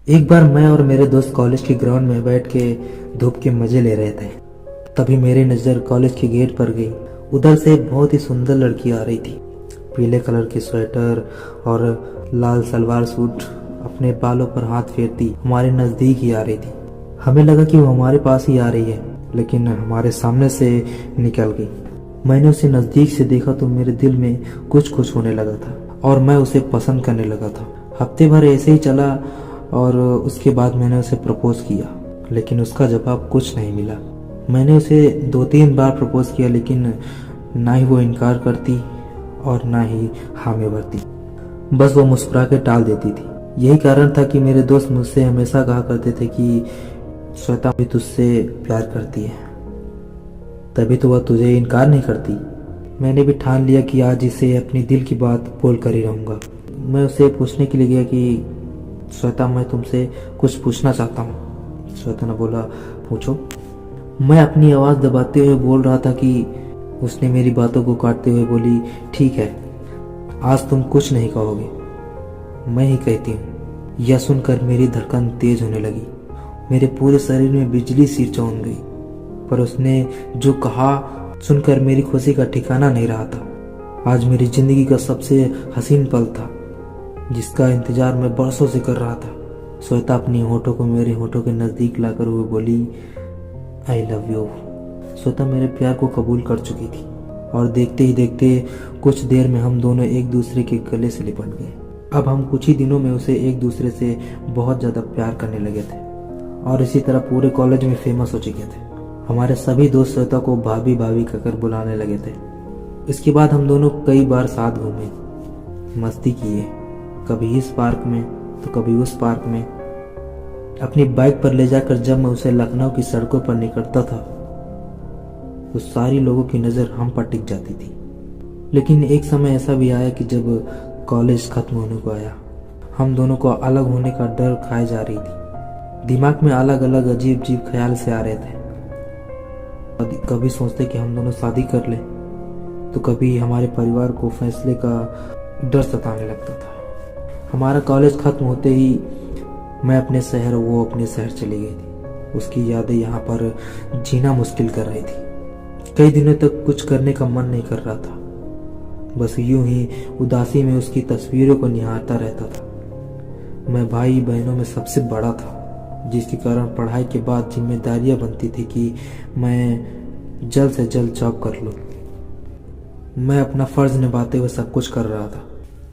एक बार मैं और मेरे दोस्त कॉलेज के ग्राउंड में बैठ के धूप के मजे ले रहे थे। तभी मेरी नज़र कॉलेज के गेट पर गई। उधर से एक बहुत ही सुंदर लड़की आ रही थी। पीले कलर की स्वेटर और लाल सलवार सूट, अपने बालों पर हाथ फेरती हमारे नज़दीक ही आ रही थी। हमें लगा कि वो हमारे पास ही आ रही है, लेकिन हमारे सामने से निकल गई। मैंने उसे नज़दीक से देखा तो मेरे दिल में कुछ कुछ होने लगा था और मैं उसे पसंद करने लगा था। हफ्ते भर ऐसे ही चला और उसके बाद मैंने उसे प्रपोज किया, लेकिन उसका जवाब कुछ नहीं मिला। मैंने उसे 2-3 बार प्रपोज किया, लेकिन ना ही वो इनकार करती और ना ही हाँ में भरती। बस वो मुस्कुरा के टाल देती थी। यही कारण था कि मेरे दोस्त मुझसे हमेशा कहा करते थे कि श्वेता भी तुझसे प्यार करती है, तभी तो वह तुझे इनकार नहीं करती। मैंने भी ठान लिया कि आज इसे अपनी दिल की बात बोल कर ही रहूँगा। मैं उसे पूछने के लिए गया कि श्वेता, मैं तुमसे कुछ पूछना चाहता हूँ। श्वेता ने बोला, पूछो। मैं अपनी आवाज़ दबाते हुए बोल रहा था कि उसने मेरी बातों को काटते हुए बोली, ठीक है, आज तुम कुछ नहीं कहोगे, मैं ही कहती हूँ। यह सुनकर मेरी धड़कन तेज होने लगी। मेरे पूरे शरीर में बिजली सी चौंध गई। पर उसने जो कहा सुनकर मेरी खुशी का ठिकाना नहीं रहा था। आज मेरी जिंदगी का सबसे हसीन पल था, जिसका इंतजार मैं बरसों से कर रहा था। श्वेता अपनी होठों को मेरे होठों के नज़दीक लाकर हुए बोली, आई लव यू। श्वेता मेरे प्यार को कबूल कर चुकी थी और देखते ही देखते कुछ देर में हम दोनों एक दूसरे के गले से लिपट गए। अब हम कुछ ही दिनों में उसे एक दूसरे से बहुत ज़्यादा प्यार करने लगे थे और इसी तरह पूरे कॉलेज में फेमस हो चुके थे। हमारे सभी दोस्त श्वेता को भाभी भाभी कहकर बुलाने लगे थे। इसके बाद हम दोनों कई बार साथ घूमे, मस्ती किए, कभी इस पार्क में तो कभी उस पार्क में। अपनी बाइक पर ले जाकर जब मैं उसे लखनऊ की सड़कों पर निकलता था तो सारी लोगों की नज़र हम पर टिक जाती थी। लेकिन एक समय ऐसा भी आया कि जब कॉलेज खत्म होने को आया, हम दोनों को अलग होने का डर खाए जा रही थी। दिमाग में अलग अलग अजीब अजीब ख्याल से आ रहे थे। कभी सोचते कि हम दोनों शादी कर लें, तो कभी हमारे परिवार को फैसले का डर सताने लगता था। हमारा कॉलेज खत्म होते ही मैं अपने शहर, वो अपने शहर चली गई थी। उसकी यादें यहाँ पर जीना मुश्किल कर रही थी। कई दिनों तक कुछ करने का मन नहीं कर रहा था, बस यूं ही उदासी में उसकी तस्वीरों को निहारता रहता था। मैं भाई बहनों में सबसे बड़ा था, जिसके कारण पढ़ाई के बाद जिम्मेदारियां बनती थी कि मैं जल्द से जल्द जॉब कर लूं। मैं अपना फर्ज निभाते हुए सब कुछ कर रहा था।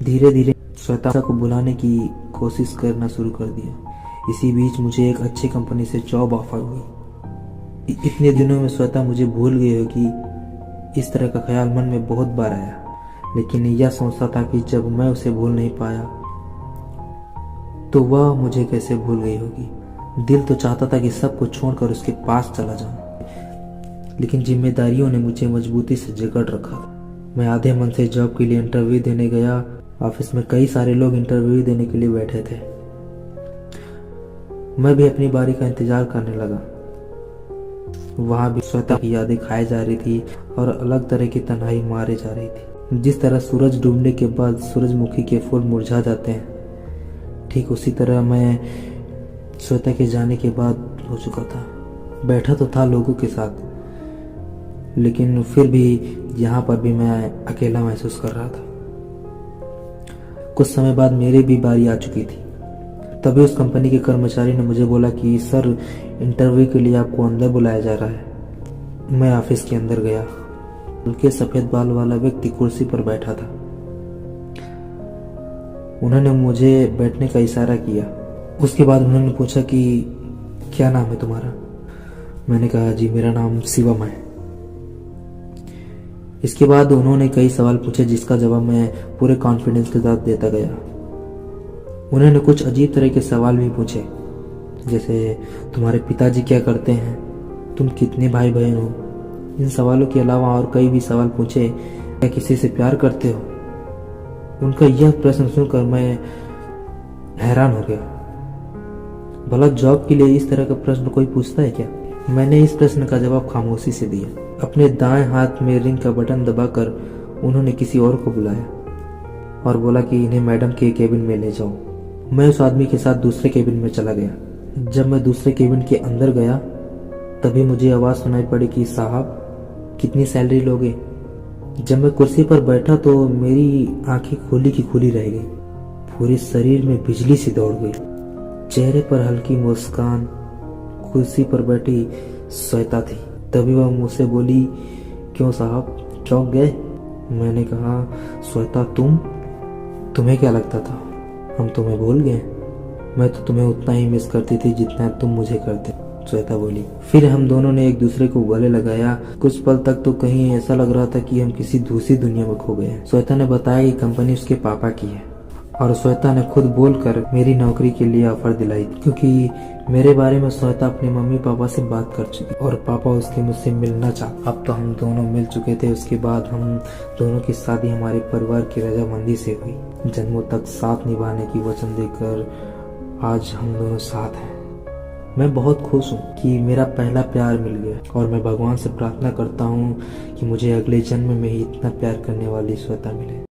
धीरे धीरे श्वेता को बुलाने की कोशिश करना शुरू कर दिया। इसी बीच मुझे एक अच्छी कंपनी से जॉब ऑफर हुई। इतने दिनों में श्वेता मुझे भूल गई होगी, इस तरह का ख्याल मन में बहुत बार आया। लेकिन यह सोचता था कि जब मैं उसे भूल नहीं पाया तो वह मुझे कैसे भूल गई होगी। दिल तो चाहता था कि सब कुछ छोड़कर उसके पास चला जाऊं, लेकिन जिम्मेदारियों ने मुझे मजबूती से जकड़ रखा था। मैं आधे मन से जॉब के लिए इंटरव्यू देने गया। ऑफिस में कई सारे लोग इंटरव्यू देने के लिए बैठे थे। मैं भी अपनी बारी का इंतजार करने लगा। वहां भी श्वेता की यादें खाई जा रही थी और अलग तरह की तन्हाई मारे जा रही थी। जिस तरह सूरज डूबने के बाद सूरजमुखी के फूल मुरझा जाते हैं, ठीक उसी तरह मैं श्वेता के जाने के बाद हो चुका था। बैठा तो था लोगों के साथ, लेकिन फिर भी यहाँ पर भी मैं अकेला महसूस कर रहा था। कुछ समय बाद मेरी भी बारी आ चुकी थी। तभी उस कंपनी के कर्मचारी ने मुझे बोला कि सर, इंटरव्यू के लिए आपको अंदर बुलाया जा रहा है। मैं ऑफिस के अंदर गया। उनके सफेद बाल वाला व्यक्ति कुर्सी पर बैठा था। उन्होंने मुझे बैठने का इशारा किया। उसके बाद उन्होंने पूछा कि क्या नाम है तुम्हारा। मैंने कहा, जी मेरा नाम शिवम है। इसके बाद उन्होंने कई सवाल पूछे, जिसका जवाब मैं पूरे कॉन्फिडेंस के साथ देता गया। उन्होंने कुछ अजीब तरह के सवाल भी पूछे, जैसे तुम्हारे पिताजी क्या करते हैं, तुम कितने भाई बहन हो। इन सवालों के अलावा और कई भी सवाल पूछे, क्या किसी से प्यार करते हो। उनका यह प्रश्न सुनकर मैं हैरान हो गया। भला जॉब के लिए इस तरह का प्रश्न कोई पूछता है क्या। मैंने इस प्रश्न का जवाब खामोशी से दिया। अपने दाएं हाथ में रिंग का बटन दबाकर उन्होंने किसी और को बुलाया और बोला कि इन्हें मैडम के केबिन में ले जाओ। मैं उस आदमी के साथ दूसरे केबिन में चला गया। जब मैं दूसरे केबिन के अंदर गया तभी मुझे आवाज़ सुनाई पड़ी कि साहब कितनी सैलरी लोगे। जब मैं कुर्सी पर बैठा तो मेरी आंखें खुली की खुली रह गई। पूरे शरीर में बिजली सी दौड़ गई। चेहरे पर हल्की मुस्कान। कुर्सी पर बैठी श्वेता थी। तभी वह मुझसे बोली, क्यों साहब चौंक गए? मैंने कहा, श्वेता तुम्हें क्या लगता था हम तुम्हें भूल गए? मैं तो तुम्हें उतना ही मिस करती थी जितना तुम मुझे करते, श्वेता बोली। फिर हम दोनों ने एक दूसरे को गले लगाया। कुछ पल तक तो कहीं ऐसा लग रहा था कि हम किसी दूसरी दुनिया में खो गए हैं। श्वेता ने बताया कि कंपनी उसके पापा की है और श्वेता ने खुद बोलकर मेरी नौकरी के लिए ऑफर दिलाई, क्योंकि मेरे बारे में श्वेता अपने मम्मी पापा से बात कर चुकी और पापा उसके मुझसे मिलना चाहते। अब तो हम दोनों मिल चुके थे। उसके बाद हम दोनों की शादी हमारे परिवार की रजामंदी से हुई। जन्मों तक साथ निभाने की वचन देकर आज हम दोनों साथ हैं। मैं बहुत खुश हूँ कि मेरा पहला प्यार मिल गया और मैं भगवान से प्रार्थना करता हूँ कि मुझे अगले जन्म में ही इतना प्यार करने वाली श्वेता मिले।